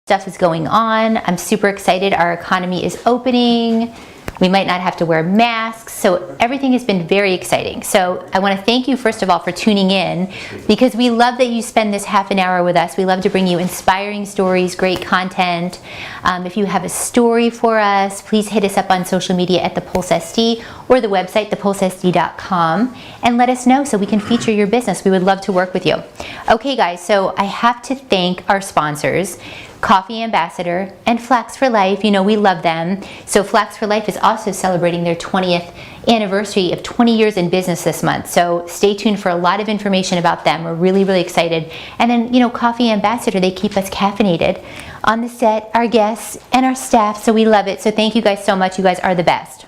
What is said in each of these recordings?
stuff is going on. I'm super excited. Our economy is opening. We might not have to wear masks, so everything has been very exciting. So I want to thank you, first of all, for tuning in, because we love that you spend this half an hour with us. We love to bring you inspiring stories, great content. If you have a story for us, please hit us up on social media at The Pulse SD or the website, thepulsesd.com, and let us know so we can feature your business. We would love to work with you. Okay, guys, so I have to thank our sponsors, Coffee Ambassador and Flax for Life. You know, we love them. So Flax for Life is also celebrating their 20th anniversary of 20 years in business this month. So stay tuned for a lot of information about them. We're really, really excited. And then, you know, Coffee Ambassador, they keep us caffeinated on the set, our guests and our staff. So we love it. So thank you guys so much. You guys are the best.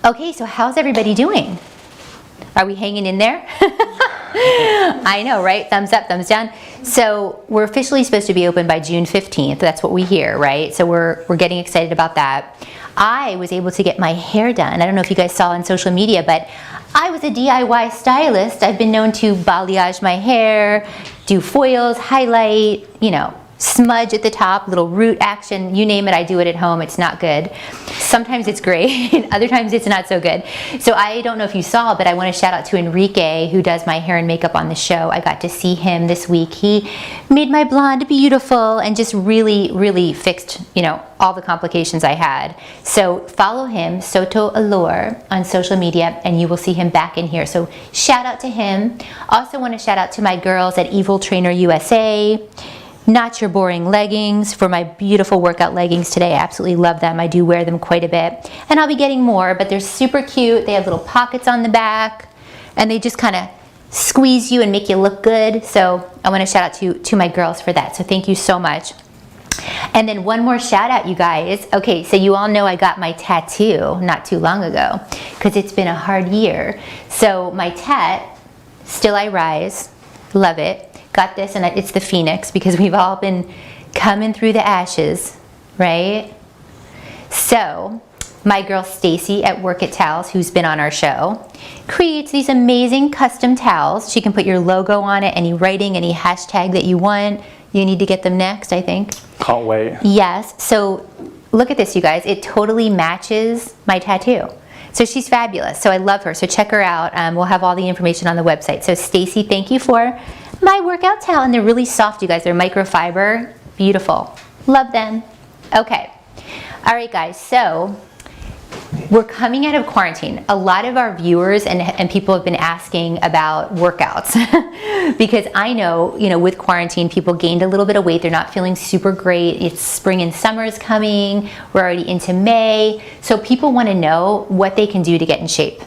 Okay, so how's everybody doing? Are we hanging in there? I know, right? Thumbs up, thumbs down. So we're officially supposed to be open by June 15th. That's what we hear, right? So we're getting excited about that. I was able to get my hair done. I don't know if you guys saw on social media, but I was a DIY stylist. I've been known to balayage my hair, do foils, highlight, you know, smudge at the top, little root action, you name it, I do it at home. It's not good. Sometimes it's great, and other times it's not so good. So I don't know if you saw, but I want to shout out to Enrique, who does my hair and makeup on the show. I got to see him this week. He made my blonde beautiful and just really, really fixed, you know, all the complications I had. So follow him, Soto Allure, on social media, and you will see him back in here. So shout out to him. Also want to shout out to my girls at Evil Trainer USA. Not Your Boring Leggings for my beautiful workout leggings today. I absolutely love them. I do wear them quite a bit. And I'll be getting more, but they're super cute. They have little pockets on the back, and they just kind of squeeze you and make you look good. So I want to shout out to my girls for that. So thank you so much. And then one more shout out, you guys. Okay, so you all know I got my tattoo not too long ago because it's been a hard year. So my tat, Still I Rise, love it. Got this, and it's the Phoenix because we've all been coming through the ashes, right? So my girl Stacy at Work It Towels, who's been on our show, creates these amazing custom towels. She can put your logo on it, any writing, any hashtag that you want. You need to get them next, I think. Can't wait. Yes. So look at this, you guys. It totally matches my tattoo. So she's fabulous. So I love her. So check her out. We'll have all the information on the website. So Stacy, thank you for my workout towel, and they're really soft, you guys. They're microfiber, beautiful. Love them. Okay. All right, guys. So we're coming out of quarantine. A lot of our viewers and people have been asking about workouts because I know, you know, with quarantine, people gained a little bit of weight. They're not feeling super great. It's spring and summer is coming. We're already into May. So people want to know what they can do to get in shape.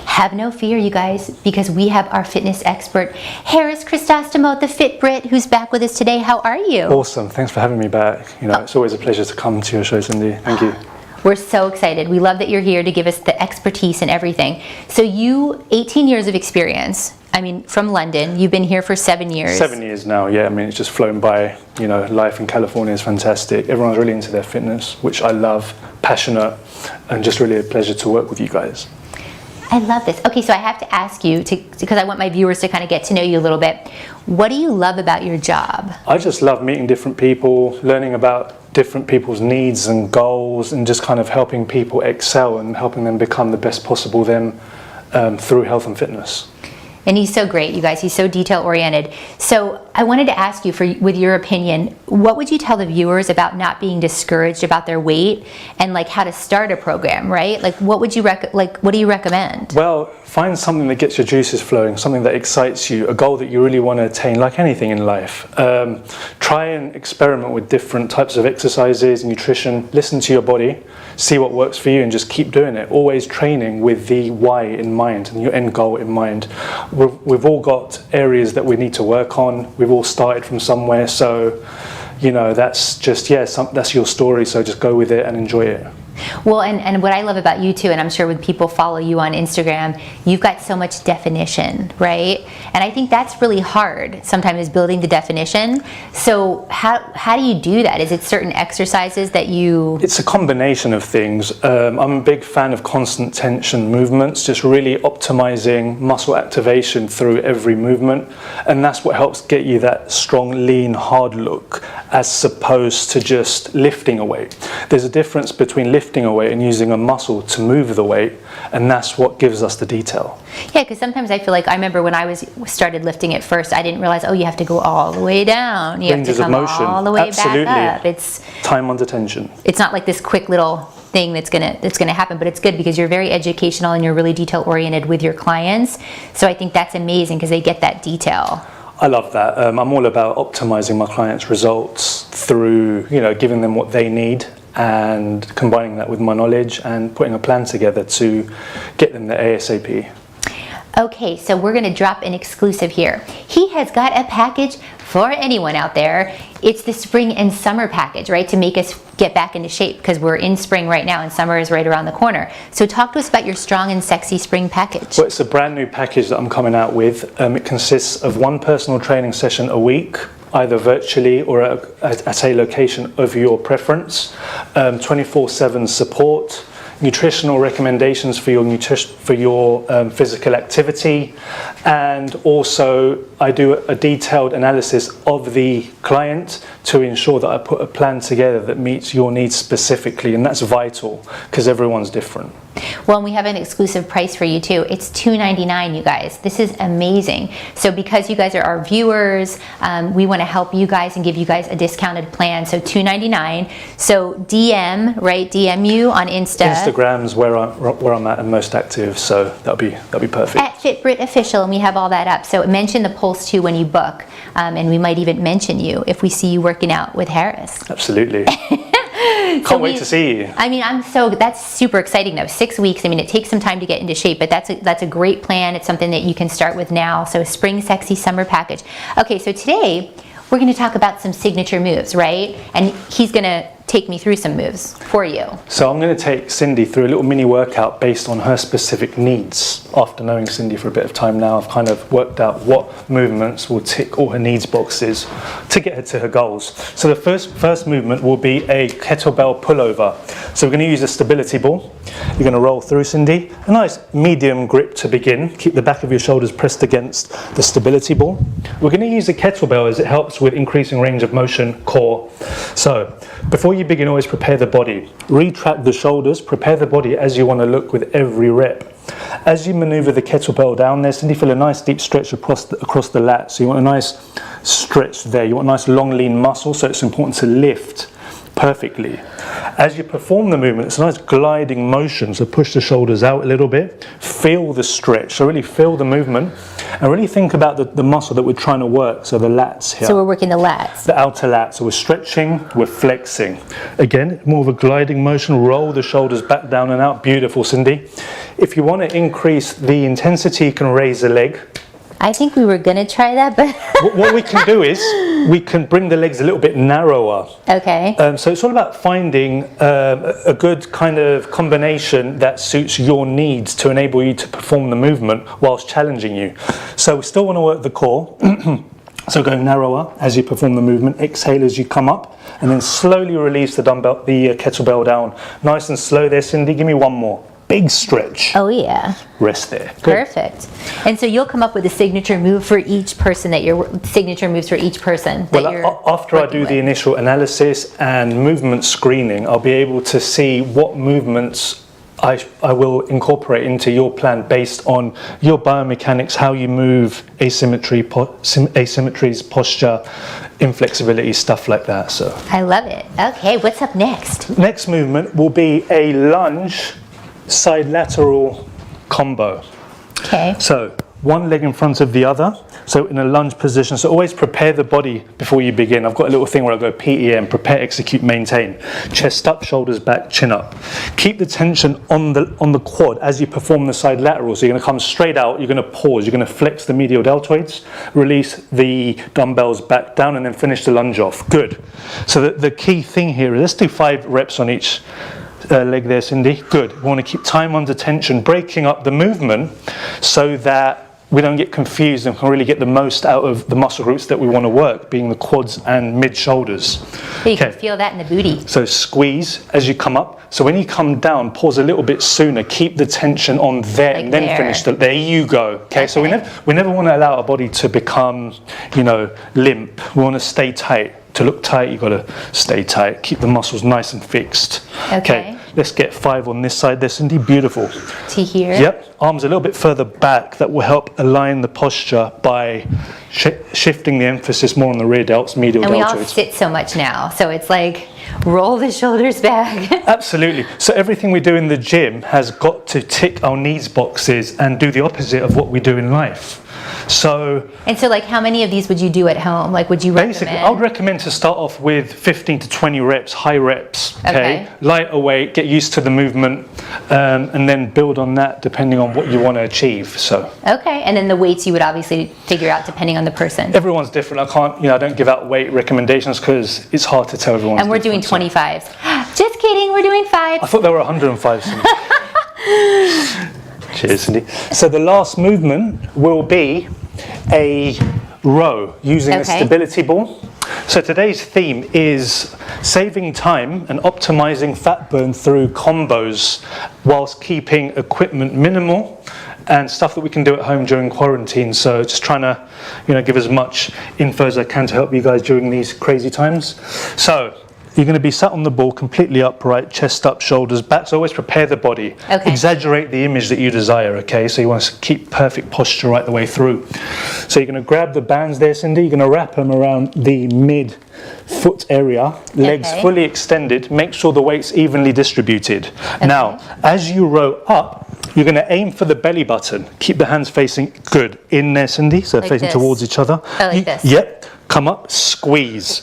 Have no fear, you guys, because we have our fitness expert, Harris Chrysostomou, the Fit Brit, who's back with us today. How are you? Awesome. Thanks for having me back. You know, It's always a pleasure to come to your show, Cindy. Thank you. We're so excited. We love that you're here to give us the expertise and everything. So you, 18 years of experience, I mean, from London, you've been here for 7 years. 7 years now, yeah. I mean, it's just flown by. You know, life in California is fantastic. Everyone's really into their fitness, which I love, passionate, and just really a pleasure to work with you guys. I love this. Okay, so I have to ask you, because I want my viewers to kind of get to know you a little bit, what do you love about your job? I just love meeting different people, learning about different people's needs and goals, and just kind of helping people excel and helping them become the best possible them through health and fitness. And he's so great, you guys. He's so detail-oriented. So I wanted to ask you, with your opinion, what would you tell the viewers about not being discouraged about their weight and like how to start a program, right? Like what would you what do you recommend? Well, find something that gets your juices flowing, something that excites you, a goal that you really want to attain, like anything in life. Try and experiment with different types of exercises, nutrition, listen to your body, see what works for you, and just keep doing it. Always training with the why in mind and your end goal in mind. We've all got areas that we need to work on. We've all started from somewhere, so you know that's just that's your story. So just go with it and enjoy it. Well, and what I love about you too, and I'm sure when people follow you on Instagram, you've got so much definition, right? And I think that's really hard sometimes, is building the definition. So how do you do that? Is it certain exercises that you... It's a combination of things. I'm a big fan of constant tension movements, just really optimizing muscle activation through every movement. And that's what helps get you that strong, lean, hard look, as opposed to just lifting a weight. There's a difference between lifting a weight and using a muscle to move the weight, and that's what gives us the detail. Yeah, because sometimes I feel like, I remember when I started lifting at first, I didn't realize, oh, you have to go all the way down. You Ranges have to come of motion. all the way Absolutely. back up. It's time under tension. It's not like this quick little thing that's gonna happen, but it's good because you're very educational and you're really detail oriented with your clients. So I think that's amazing because they get that detail. I love that. I'm all about optimizing my clients' results through, giving them what they need and combining that with my knowledge and putting a plan together to get them the ASAP. Okay, so we're going to drop an exclusive here. He has got a package for anyone out there. It's the spring and summer package, right? To make us get back into shape, because we're in spring right now and summer is right around the corner. So talk to us about your strong and sexy spring package. Well, it's a brand new package that I'm coming out with. It consists of one personal training session a week, either virtually or at a location of your preference, 24/7 support, nutritional recommendations for your physical activity, and also I do a detailed analysis of the client to ensure that I put a plan together that meets your needs specifically, and that's vital because everyone's different. Well, and we have an exclusive price for you too. It's $299, you guys. This is amazing. So because you guys are our viewers, we want to help you guys and give you guys a discounted plan. So $299. So DM you on Instagram's where I'm at and most active. So that'll be perfect. At FitBrit Official, and we have all that up. So mention the Pulse too when you book, and we might even mention you if we see you working out with Harris. Absolutely. Can't wait to see you. I mean, that's super exciting though. 6 weeks. I mean, it takes some time to get into shape, but that's a great plan. It's something that you can start with now. So spring sexy summer package. Okay, so today we're going to talk about some signature moves, right? And he's going to take me through some moves for you. So I'm going to take Cindy through a little mini workout based on her specific needs. After knowing Cindy for a bit of time now, I've kind of worked out what movements will tick all her needs boxes to get her to her goals. So the first movement will be a kettlebell pullover. So we're going to use a stability ball. You're going to roll through, Cindy. A nice medium grip to begin. Keep the back of your shoulders pressed against the stability ball. We're going to use the kettlebell as it helps with increasing range of motion, core. So before you begin, always prepare the body. Retract the shoulders, prepare the body as you want to look with every rep. As you maneuver the kettlebell down there, Cindy, feel a nice deep stretch across the lat. So you want a nice stretch there. You want a nice long lean muscle, so it's important to lift perfectly. As you perform the movement, it's a nice gliding motion, so push the shoulders out a little bit, feel the stretch, so really feel the movement, and really think about the muscle that we're trying to work, so the lats here. So we're working the lats. The outer lats, so we're stretching, we're flexing. Again, more of a gliding motion, roll the shoulders back down and out. Beautiful, Cindy. If you want to increase the intensity, you can raise a leg. I think we were going to try that, but... What we can do is, we can bring the legs a little bit narrower. Okay. So it's all about finding a good kind of combination that suits your needs to enable you to perform the movement whilst challenging you. So we still want to work the core. So go narrower as you perform the movement. Exhale as you come up, and then slowly release the kettlebell down. Nice and slow there, Cindy. Give me one more. Big stretch. Oh yeah. Rest there. Good. Perfect. And so you'll come up with a signature move for each person After I do the initial analysis and movement screening, I'll be able to see what movements I will incorporate into your plan based on your biomechanics, how you move, asymmetries, posture, inflexibility, stuff like that. So I love it. Okay, what's up next? Next movement will be a lunge side lateral combo. Okay. So one leg in front of the other, so in a lunge position. So always prepare the body before you begin. I've got a little thing where I go PEM, prepare, execute, maintain. Chest up, shoulders back, chin up. Keep the tension on the quad as you perform the side lateral. So you're going to come straight out, you're going to pause, you're going to flex the medial deltoids, release the dumbbells back down, and then finish the lunge off. Good. So the key thing here is, let's do 5 reps on each leg there, Cindy. Good. We want to keep time under tension, breaking up the movement so that we don't get confused and can really get the most out of the muscle groups that we want to work, being the quads and mid-shoulders. You can feel that in the booty. So squeeze as you come up. So when you come down, pause a little bit sooner. Keep the tension on there, like, and then finish. There you go. Okay. So we never want to allow our body to become, limp. We want to stay tight. To look tight, you've got to stay tight. Keep the muscles nice and fixed. Okay. Let's get 5 on this side there, Cindy. Beautiful. To here? Yep. Arms a little bit further back. That will help align the posture by shifting the emphasis more on the rear delts, medial deltoids. And we all sit so much now, so it's like roll the shoulders back. Absolutely. So everything we do in the gym has got to tick our needs boxes and do the opposite of what we do in life. So like how many of these would you do at home? Like, would you recommend? Basically, I would recommend to start off with 15 to 20 reps, high reps, okay? Lighter weight, get used to the movement, and then build on that depending on what you want to achieve. So. Okay, and then the weights you would obviously figure out depending on the person. Everyone's different. I don't give out weight recommendations because it's hard to tell everyone. And we're doing 25s. Just kidding, we're doing 5s. I thought there were 105s. Cheers, Cindy. So the last movement will be a row using a stability ball. So today's theme is saving time and optimizing fat burn through combos whilst keeping equipment minimal and stuff that we can do at home during quarantine. So just trying to, give as much info as I can to help you guys during these crazy times. So you're going to be sat on the ball completely upright, chest up, shoulders back. So always prepare the body. Okay. Exaggerate the image that you desire, okay? So you want to keep perfect posture right the way through. So you're going to grab the bands there, Cindy. You're going to wrap them around the mid-foot area. Legs fully extended. Make sure the weight's evenly distributed. Okay. Now, as you row up, you're going to aim for the belly button. Keep the hands facing good in there, Cindy. So like facing towards each other. Oh, like this. Yep. Come up, squeeze.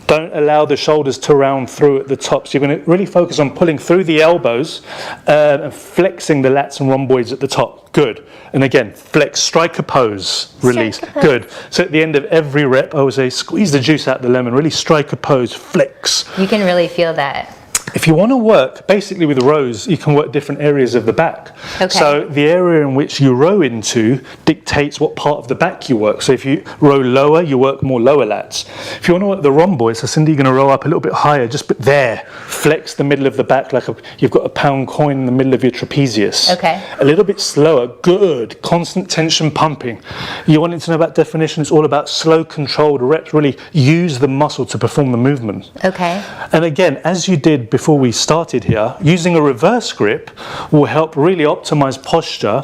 Don't allow the shoulders to round through at the top. So you're going to really focus on pulling through the elbows and flexing the lats and rhomboids at the top. Good. And again, flex, striker pose, release. Good. So at the end of every rep, I would say squeeze the juice out of the lemon. Really striker pose, flex. You can really feel that. If you want to work, basically with rows, you can work different areas of the back. Okay. So the area in which you row into dictates what part of the back you work. So if you row lower, you work more lower lats. If you want to work the rhomboids, so Cindy, you're going to row up a little bit higher, just there. Flex the middle of the back like you've got a pound coin in the middle of your trapezius. Okay. A little bit slower. Good. Constant tension pumping. You wanted to know about definition? It's all about slow, controlled reps. Really use the muscle to perform the movement. Okay. And again, as you did before we started here, using a reverse grip will help really optimize posture,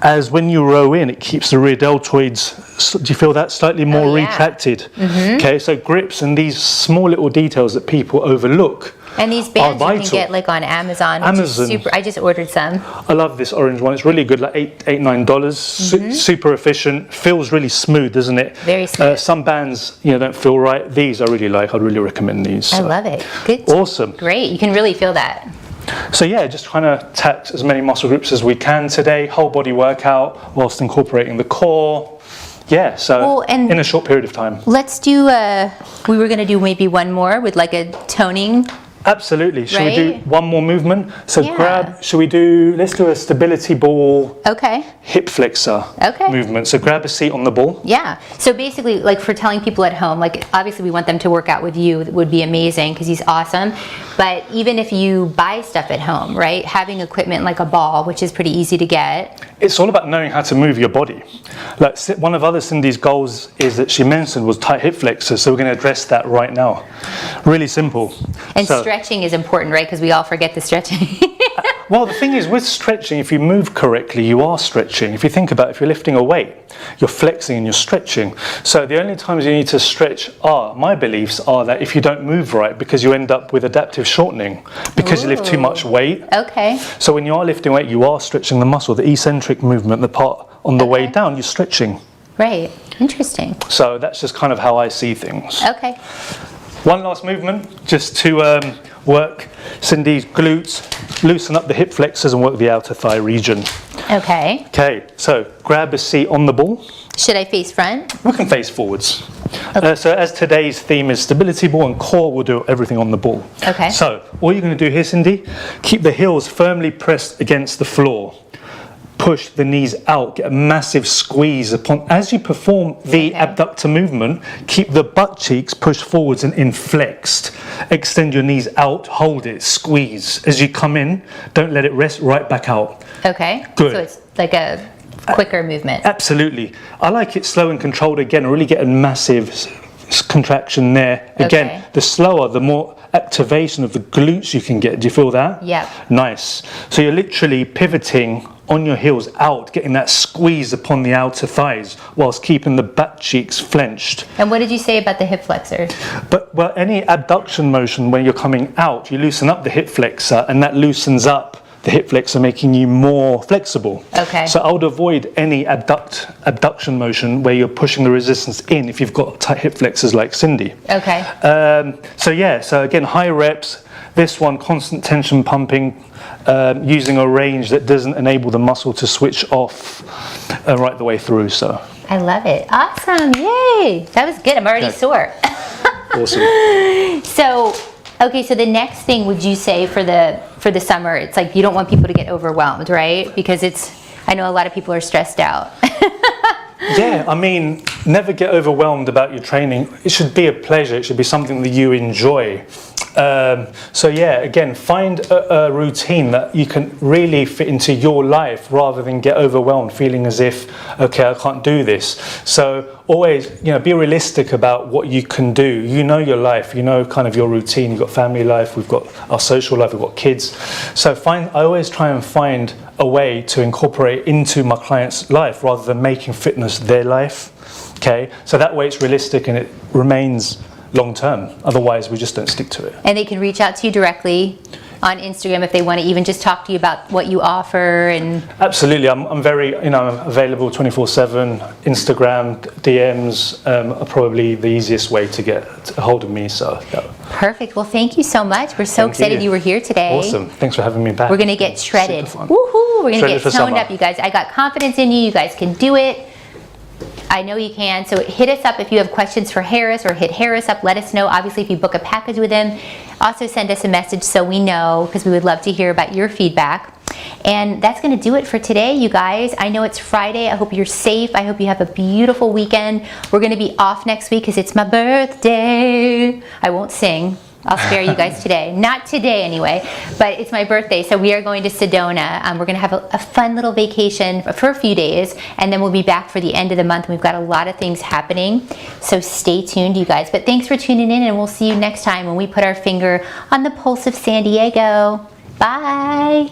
as when you row in, it keeps the rear deltoids, do you feel that, slightly more retracted? Okay, so grips and these small little details that people overlook. And these bands you can get like on Amazon, which is super. I just ordered some. I love this orange one. It's really good, like $9. Super efficient. Feels really smooth, doesn't it? Very smooth. Some bands, don't feel right. These I really like. I'd really recommend these. So. I love it. Good. Awesome. Great. You can really feel that. So yeah, just trying to tax as many muscle groups as we can today. Whole body workout whilst incorporating the core. Yeah, so in a short period of time. Let's do. We were going to do maybe one more with like a toning. Absolutely. Should we do one more movement? So let's do a stability ball. Okay. Hip flexor movement. So grab a seat on the ball. Yeah. So basically, like for telling people at home, like obviously we want them to work out with you. It would be amazing because he's awesome. But even if you buy stuff at home, right? Having equipment like a ball, which is pretty easy to get. It's all about knowing how to move your body. Like one of other Cindy's goals is that she mentioned was tight hip flexors. So we're going to address that right now. Really simple. And stretching is important, right? Because we all forget the stretching. Well, the thing is, with stretching, if you move correctly, you are stretching. If you think about it, if you're lifting a weight, you're flexing and you're stretching. So the only times you need to stretch my beliefs are that if you don't move right, because you end up with adaptive shortening, because you lift too much weight. Okay. So when you are lifting weight, you are stretching the muscle, the eccentric movement, the part on the way down, you're stretching. Right. Interesting. So that's just kind of how I see things. Okay. One last movement, just to work Cindy's glutes, loosen up the hip flexors and work the outer thigh region. Okay. Okay, so grab a seat on the ball. Should I face front? We can face forwards. Okay. So as today's theme is stability ball and core, we'll do everything on the ball. Okay. So all you're going to do here, Cindy, keep the heels firmly pressed against the floor. Push the knees out, get a massive squeeze upon. As you perform the abductor movement, keep the butt cheeks pushed forwards and inflexed. Extend your knees out, hold it, squeeze. As you come in, don't let it rest, right back out. Okay. Good. So it's like a quicker movement. Absolutely. I like it slow and controlled again, really get a massive contraction there. Again, Okay. the slower, the more activation of the glutes you can get. Do you feel that? Yep. Nice. So you're literally pivoting on your heels out, getting that squeeze upon the outer thighs whilst keeping the butt cheeks flenched. And what did you say about the hip flexors? But well, any abduction motion when you're coming out, you loosen up the hip flexor and that loosens up the hip flexor, making you more flexible. Okay. So I would avoid any abduction motion where you're pushing the resistance in if you've got tight hip flexors like Cindy. Okay. So again, high reps. This one, constant tension pumping, using a range that doesn't enable the muscle to switch off right the way through. So I love it. Awesome. Yay. That was good. I'm already sore. awesome. So, okay, so the next thing would you say for the summer, it's like you don't want people to get overwhelmed, right? Because I know a lot of people are stressed out. Yeah, I mean, never get overwhelmed about your training. It should be a pleasure. It should be something that you enjoy. So yeah, again, find a routine that you can really fit into your life rather than get overwhelmed, feeling as if, okay, I can't do this. So always, be realistic about what you can do. You know your life, you know kind of your routine. You've got family life, we've got our social life, we've got kids. So I always try and find a way to incorporate into my client's life rather than making fitness their life. Okay, so that way it's realistic and it remains long term. Otherwise, we just don't stick to it. And they can reach out to you directly on Instagram if they want to even just talk to you about what you offer. And absolutely, I'm very, I'm available 24/7. Instagram DMs are probably the easiest way to get a hold of me. So yeah. Perfect. Well, thank you so much. We're so Thank excited you were here today. Awesome. Thanks for having me back. We're gonna get shredded. Super fun. Woohoo! We're gonna Shredded get for toned summer. up, you guys. I got confidence in you. You guys can do it. I know you can. So hit us up if you have questions for Harris, or hit Harris up. Let us know. Obviously, if you book a package with him, also send us a message so we know, because we would love to hear about your feedback. And that's going to do it for today, you guys. I know it's Friday. I hope you're safe. I hope you have a beautiful weekend. We're going to be off next week because it's my birthday. I won't sing. I'll spare you guys today. Not today anyway, but it's my birthday, so we are going to Sedona. We're going to have a fun little vacation for a few days, and then we'll be back for the end of the month. We've got a lot of things happening, so stay tuned, you guys. But thanks for tuning in, and we'll see you next time when we put our finger on the pulse of San Diego. Bye.